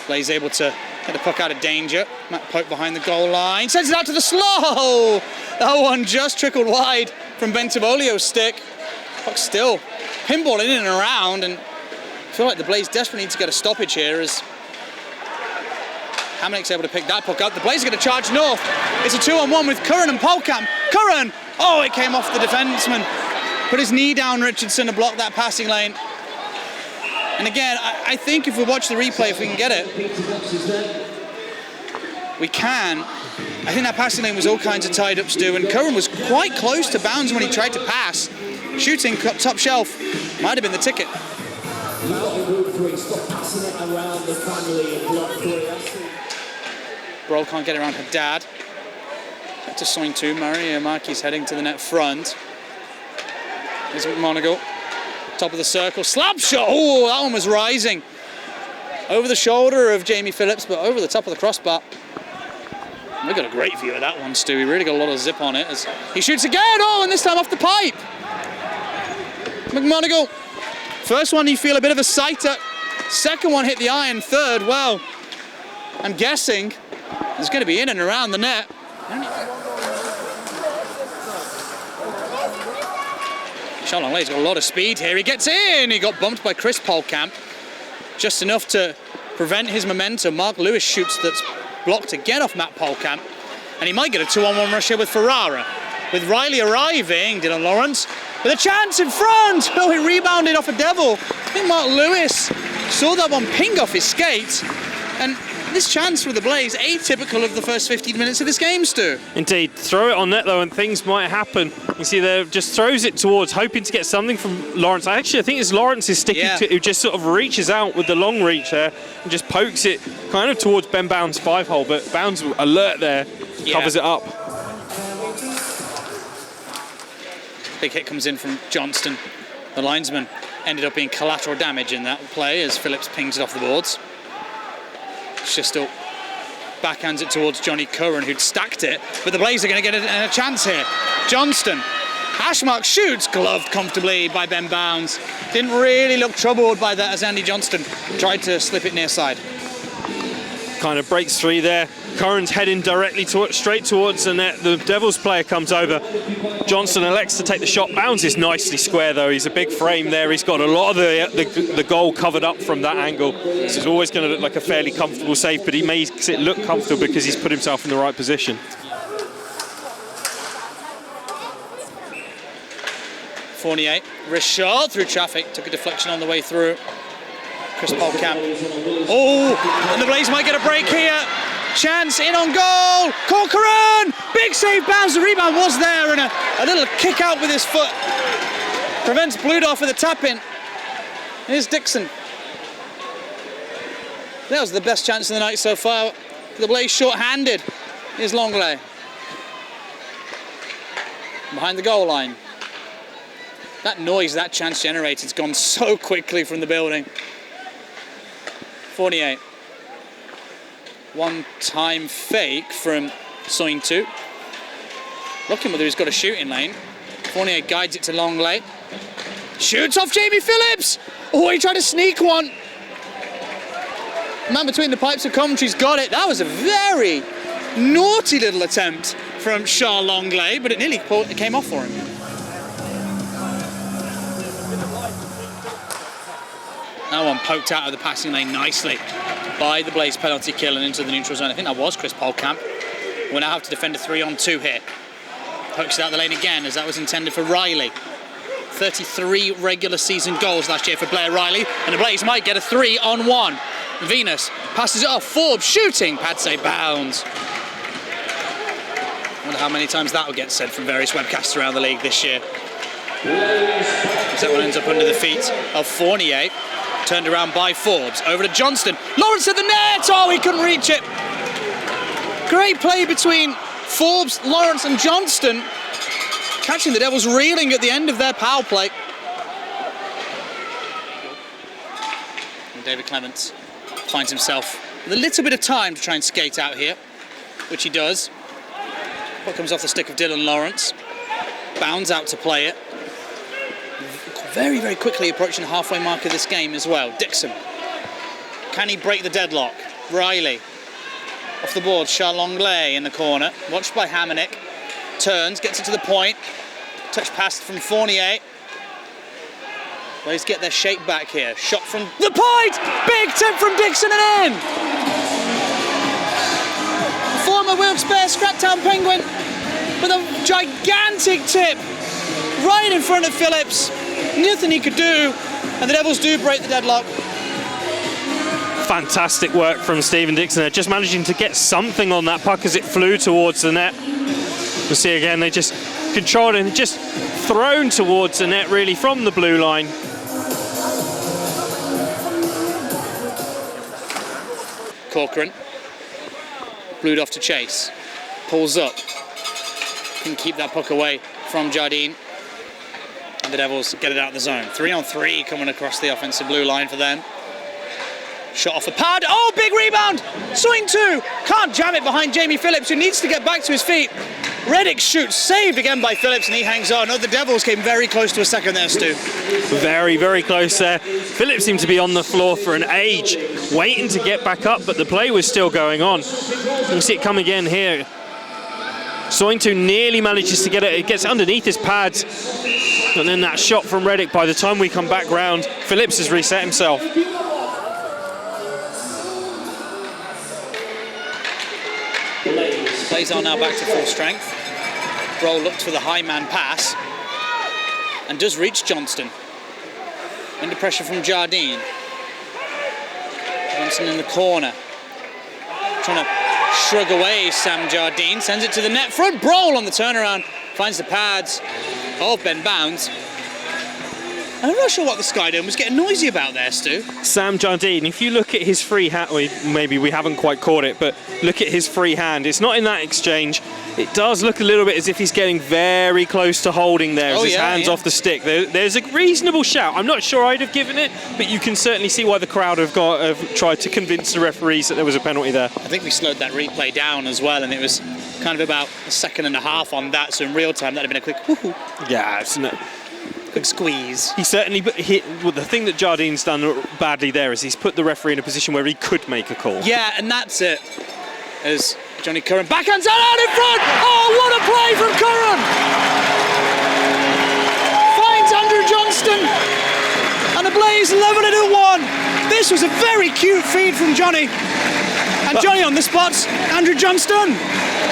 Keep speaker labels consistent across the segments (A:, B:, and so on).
A: Blaze able to get the puck out of danger. Matt Pope behind the goal line, sends it out to the slow. That one just trickled wide from Bentivolio's stick. Puck still pinballing in and around, and I feel like the Blaze desperately need to get a stoppage here as Hamnick's able to pick that puck up. The Blaze are going to charge north. It's a 2-on-1 with Curran and Polkamp. Curran! Oh, it came off the defenseman. Put his knee down, Richardson, to block that passing lane. And again, I think if we watch the replay, if we can get it, we can. I think that passing lane was all kinds of tied up, Stu, and Curran was quite close to bounds when he tried to pass. Shooting top shelf might have been the ticket. Broll can't get around her dad. Back to Soin 2, Maria Marquis heading to the net front. Here's McMonagle. Top of the circle, slap shot. Oh, that one was rising. Over the shoulder of Jamie Phillips, but over the top of the crossbar. We got a great view of that one, Stu. He really got a lot of zip on it as he shoots again. Oh, and this time off the pipe. McMonagle. First one, you feel a bit of a sighter. Second one hit the iron. Third, well, I'm guessing it's going to be in and around the net. Charles Longlay's got a lot of speed here. He gets in. He got bumped by Chris Polkamp. Just enough to prevent his momentum. Mark Lewis shoots that's blocked again off Matt Polkamp. And he might get a 2-on-1 rush here with Ferrara. With Riley arriving, Dylan Lawrence with a chance in front. Oh, he rebounded off a devil. I think Mark Lewis saw that one ping off his skate. And this chance for the Blaze, atypical of the first 15 minutes of this game, Stu.
B: Indeed. Throw it on net, though, and things might happen. You see there, just throws it towards, hoping to get something from Lawrence. Actually, I think it's Lawrence is sticking to, who just sort of reaches out with the long reach there and just pokes it kind of towards Ben Bounds' 5-hole, but Bounds alert there, covers it up.
A: Big hit comes in from Johnston. The linesman ended up being collateral damage in that play as Phillips pings it off the boards. Schisto backhands it towards Johnny Curran, who'd stacked it, but the Blaze are going to get a chance here. Johnston, Ashmark shoots, gloved comfortably by Ben Bounds. Didn't really look troubled by that as Andy Johnston tried to slip it near side.
B: Kind of breaks free there. Curran's heading directly straight towards the net. The Devils player comes over. Johnston elects to take the shot. Bounds is nicely square though. He's a big frame there. He's got a lot of the goal covered up from that angle. This is always going to look like a fairly comfortable save, but he makes it look comfortable because he's put himself in the right position.
A: 48. Wrist shot through traffic. Took a deflection on the way through. Chris Polkamp. Oh, and the Blaze might get a break here. Chance in on goal. Corcoran. Big save, Bounds. The rebound was there, and a little kick out with his foot prevents Bludoff with a tap in. Here's Dixon. That was the best chance of the night so far. The Blaze short-handed. Here's Longley. Behind the goal line. That noise that chance generated has gone so quickly from the building. 48. One-time fake from Soin 2. Looking whether he's got a shooting lane. Fournier guides it to Longley. Shoots off Jamie Phillips! Oh, he tried to sneak one. Man between the pipes of Coventry's got it. That was a very naughty little attempt from Charles Longley, but it nearly came off for him. That one poked out of the passing lane nicely by the Blaze penalty kill and into the neutral zone. I think that was Chris Polkamp. We'll now have to defend a 3-on-2 here. Pokes it out the lane again as that was intended for Riley. 33 regular season goals last year for Blair Riley, and the Blaze might get a 3-on-1. Venus passes it off. Forbes shooting. Padsay Bounds. I wonder how many times that will get said from various webcasts around the league this year. As that one ends up under the feet of Fournier. Turned around by Forbes. Over to Johnston. Lawrence at the net. Oh, he couldn't reach it. Great play between Forbes, Lawrence and Johnston. Catching the Devils reeling at the end of their power play. And David Clements finds himself with a little bit of time to try and skate out here, which he does. Puck comes off the stick of Dylan Lawrence. Bounds out to play it. Very, very quickly approaching the halfway mark of this game as well. Dixon. Can he break the deadlock? Riley. Off the board, Charlongley in the corner. Watched by Hamonic. Turns, gets it to the point. Touch pass from Fournier. Blaze get their shape back here. Shot from the point! Big tip from Dixon and in! Former Wilkes-Barre Scraptown Penguin with a gigantic tip right in front of Phillips. Nothing he could do, and the Devils do break the deadlock.
B: Fantastic work from Stephen Dixon there, just managing to get something on that puck as it flew towards the net. We'll see again, they just controlled it and just thrown towards the net really from the blue line.
A: Corcoran, blued off to Chase, pulls up, can keep that puck away from Jardine. And the Devils get it out of the zone. 3-on-3 coming across the offensive blue line for them. Shot off a pad. Oh, big rebound. Swing two. Can't jam it behind Jamie Phillips, who needs to get back to his feet. Reddick shoots. Saved again by Phillips, and he hangs on. Oh, the Devils came very close to a second there, Stu.
B: Very, very close there. Phillips seemed to be on the floor for an age, waiting to get back up, but the play was still going on. We'll see it come again here. Sointu nearly manages to get it. It gets underneath his pads. And then that shot from Reddick, by the time we come back round, Phillips has reset himself.
A: Plays are now back to full strength. Broll looks for the high man pass and does reach Johnston. Under pressure from Jardine. Johnson in the corner. Trying to shrug away Sam Jardine. Sends it to the net front. Broll on the turnaround. Finds the pads of Ben Bounds. And I'm not sure what the Sky Dome was getting noisy about there, Stu.
B: Sam Jardine, if you look at his free hand, maybe we haven't quite caught it, but look at his free hand. It's not in that exchange. It does look a little bit as if he's getting very close to holding there as his hand's off the stick. There's a reasonable shout. I'm not sure I'd have given it, but you can certainly see why the crowd have tried to convince the referees that there was a penalty there.
A: I think we slowed that replay down as well, and it was kind of about a second and a half on that, so in real time that'd have been a quick woohoo.
B: Yeah, it's
A: quick squeeze.
B: He certainly, well, the thing that Jardine's done badly there is he's put the referee in a position where he could make a call.
A: Yeah, and that's it. As Johnny Curran backhands out in front. Oh, what a play from Curran! Finds Andrew Johnston, and the Blaze level it at 1. This was a very cute feed from Johnny. And Johnny on the spots, Andrew Johnston.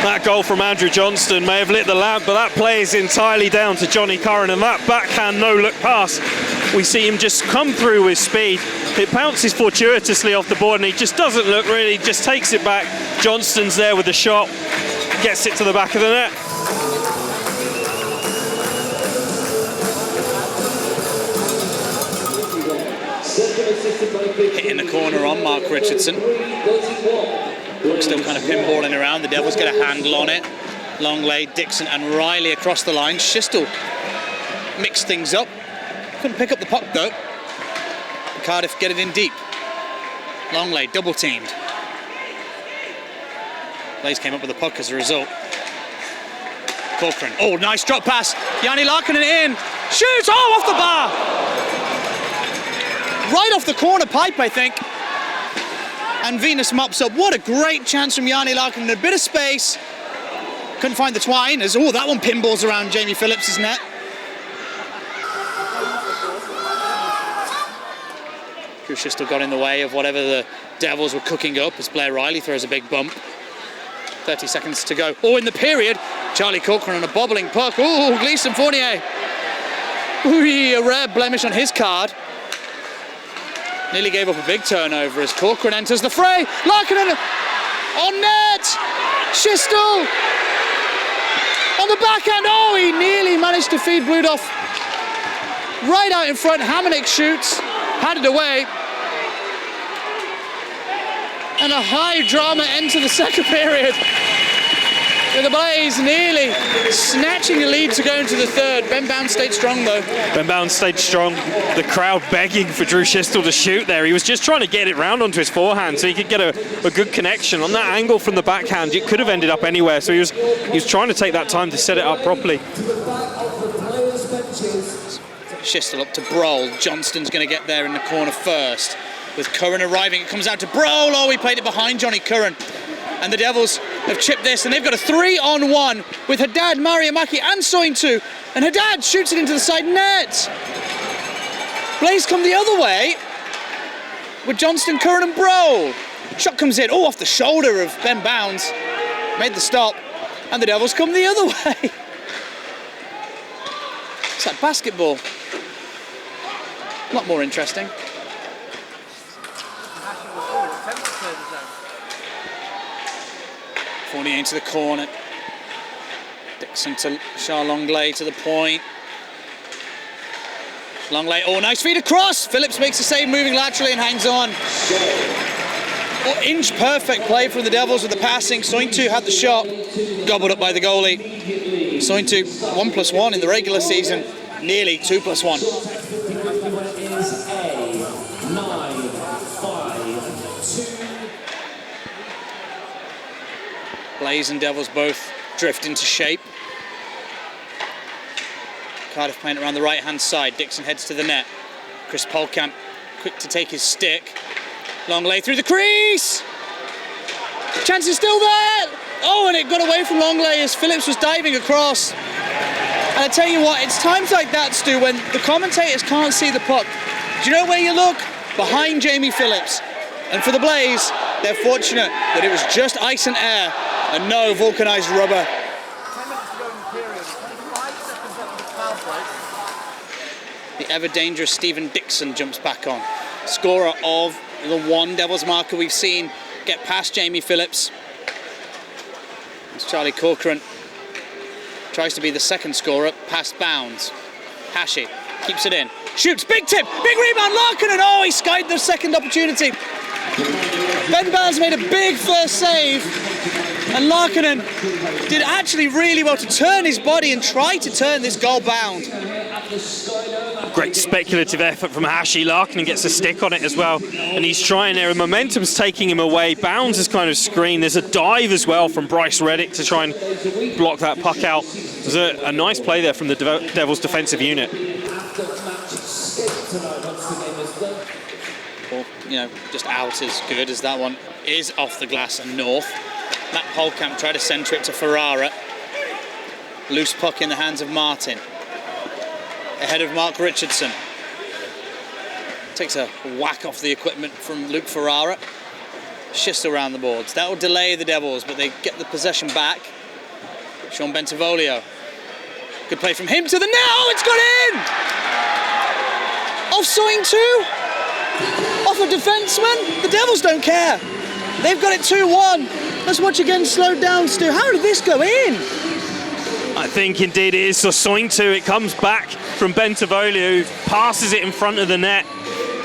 B: That goal from Andrew Johnston may have lit the lamp, but that play is entirely down to Johnny Curran, and that backhand no-look pass, we see him just come through with speed. It bounces fortuitously off the board, and he just doesn't look really, just takes it back. Johnston's there with the shot, gets it to the back of the net.
A: Hitting the corner on Mark Richardson. Still kind of pinballing around. The Devils get a handle on it. Longley, Dixon and Riley across the line. Schistel mixed things up. Couldn't pick up the puck though. Cardiff get it in deep. Longley double teamed. Blaze came up with the puck as a result. Corcoran. Oh, nice drop pass. Yanni Larkinen in. Shoots. Oh, off the bar. Right off the corner pipe, I think. And Venus mops up. What a great chance from Yanni Larkinen. A bit of space. Couldn't find the twine. As that one pinballs around Jamie Phillips' net. Crucius still got in the way of whatever the Devils were cooking up as Blair Riley throws a big bump. 30 seconds to go. Oh, in the period, Charlie Corcoran on a bobbling puck. Oh, Gleason Fournier. Ooh, a rare blemish on his card. Nearly gave up a big turnover as Corcoran enters the fray. Larkinen on net. Schistel on the backhand. Oh, he nearly managed to feed Bludoff right out in front. Hamonic shoots, padded away. And a high drama end to the second period. With the Blaze nearly snatching the lead to go into the third. Ben Bounds stayed strong though.
B: Ben Bounds stayed strong. The crowd begging for Drew Schistel to shoot there. He was just trying to get it round onto his forehand so he could get a good connection. On that angle from the backhand, it could have ended up anywhere. So he was trying to take that time to set it up properly.
A: Schistel up to Broll. Johnston's going to get there in the corner first. with Curran arriving. It comes out to Broll. Oh, he played it behind Johnny Curran. And the Devils have chipped this, and they've got a 3-on-1 with Haddad, Mariamaki, and Sointu. And Haddad shoots it into the side net. Blaze come the other way with Johnston, Curran, and Broll. Shot comes in, off the shoulder of Ben Bounds. Made the stop, and the Devils come the other way. It's like basketball. A lot more interesting. Fournier into the corner. Dixon to Charles Longley to the point. Longley, nice feed across. Phillips makes a save moving laterally and hangs on. Inch perfect play from the Devils with the passing. Sointu had the shot, gobbled up by the goalie. Sointu 1+1 in the regular season, nearly 2+1. Blaze and Devils both drift into shape. Cardiff playing around the right-hand side. Dixon heads to the net. Chris Polkamp quick to take his stick. Longley through the crease. Chance is still there. And it got away from Longley as Phillips was diving across. And I tell you what, it's times like that, Stu, when the commentators can't see the puck. Do you know where you look? Behind Jamie Phillips. And for the Blaze, they're fortunate that it was just ice and air and no vulcanized rubber.
C: 10 minutes to go in the period. 25 seconds after the foul play.
A: The ever-dangerous Stephen Dixon jumps back on. Scorer of the one Devils marker we've seen get past Jamie Phillips. It's Charlie Corcoran. Tries to be the second scorer, past Bounds. Hashi keeps it in. Shoots, big tip, big rebound, Larkinen. He skied the second opportunity. Ben Bounds made a big first save. And Larkinen did actually really well to turn his body and try to turn this goal bound.
B: Great speculative effort from Hashi. Larkinen gets a stick on it as well, and he's trying there, and momentum's taking him away. Bounds is kind of screened. There's a dive as well from Bryce Reddick to try and block that puck out. There's a nice play there from the Devils defensive unit.
A: Or, just out as good as that one is off the glass and north. Matt Polkamp tried to centre it to Ferrara. Loose puck in the hands of Martin. Ahead of Mark Richardson. Takes a whack off the equipment from Luke Ferrara. Shifts around the boards. That will delay the Devils, but they get the possession back. Sean Bentivolio. Good play from him to the net. It's got in! Off Sointu. Off a defenseman. The Devils don't care. They've got it 2-1. Let's watch again, slowed down, Stu. How did this go in?
B: I think indeed it is. So Sointu, it comes back from Bentivolio, who passes it in front of the net,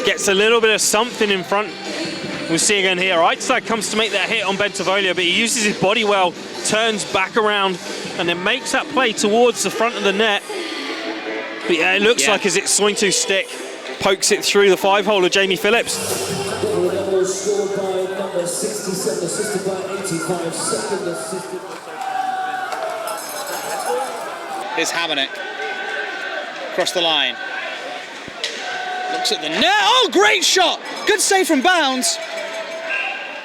B: gets a little bit of something in front. We'll see again here. Eichstadt comes to make that hit on Bentivolio, but he uses his body well, turns back around, and then makes that play towards the front of the net. But yeah, it looks like as it's Sointu's stick, pokes it through the 5-hole of Jamie Phillips.
D: Scored by number 67, assisted by 85, second assisted.
A: Here's Habernick. Across the line. Looks at the net. Great shot! Good save from Bounds.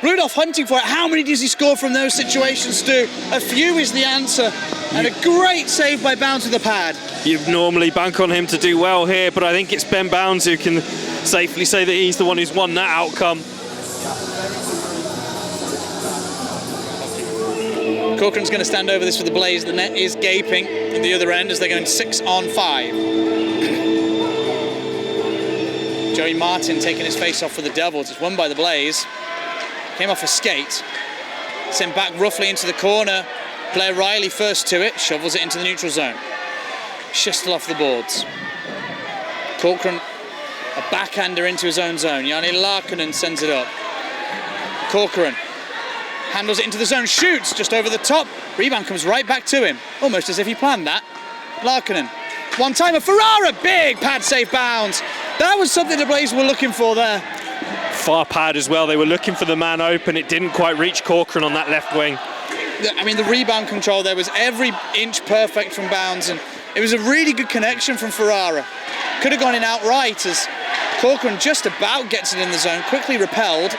A: Rudolph hunting for it. How many does he score from those situations, Stu? A few is the answer. And a great save by Bounds with the pad.
B: You'd normally bank on him to do well here, but I think it's Ben Bounds who can safely say that he's the one who's won that outcome.
A: Corcoran's going to stand over this for the Blaze. The net is gaping at the other end as they're going 6-on-5. Joey Martin taking his face off for the Devils. It's won by the Blaze. Came off a skate. Sent back roughly into the corner. Blair Riley first to it. Shovels it into the neutral zone. Schistel off the boards. Corcoran, a backhander into his own zone. Jani Larkinen sends it up. Corcoran handles it into the zone, shoots just over the top. Rebound comes right back to him, almost as if he planned that. Larkinen, one-timer, Ferrara, big pad save Bounds. That was something the Blaze were looking for there.
B: Far pad as well, they were looking for the man open. It didn't quite reach Corcoran on that left wing.
A: I mean, the rebound control there was every inch perfect from Bounds, and it was a really good connection from Ferrara. Could have gone in outright as Corcoran just about gets it in the zone, quickly repelled.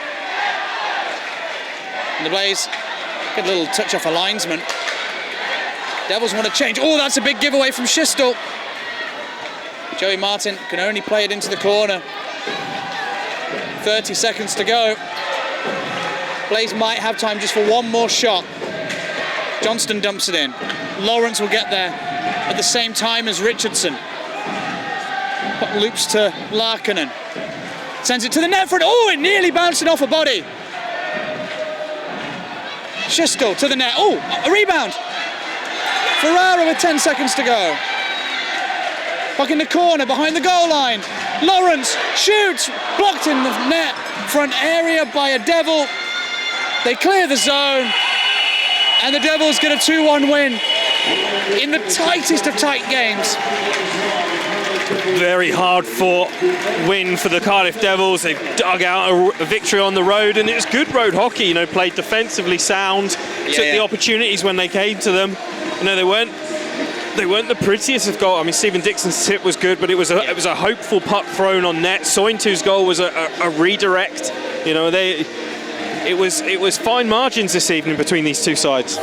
A: And the Blaze get a little touch off a linesman. Devils want to change. Oh, that's a big giveaway from Schistel. Joey Martin can only play it into the corner. 30 seconds to go. Blaze might have time just for one more shot. Johnston dumps it in. Lawrence will get there at the same time as Richardson. Puck loops to Larkinen. Sends it to the net front. Oh, it nearly bounced it off a body. Schistel to the net. Oh, a rebound. Ferrara with 10 seconds to go. Puck in the corner behind the goal line. Lawrence shoots. Blocked in the net front area by a Devil. They clear the zone. And the Devils get a 2-1 win in the tightest of tight games.
B: Very hard fought win for the Cardiff Devils. They've dug out a victory on the road, and it's good road hockey. Played defensively sound, took the opportunities when they came to them. They weren't the prettiest of goals. I mean, Stephen Dixon's tip was good, but it was a hopeful puck thrown on net. Sointu's goal was a redirect. It was fine margins this evening between these two sides.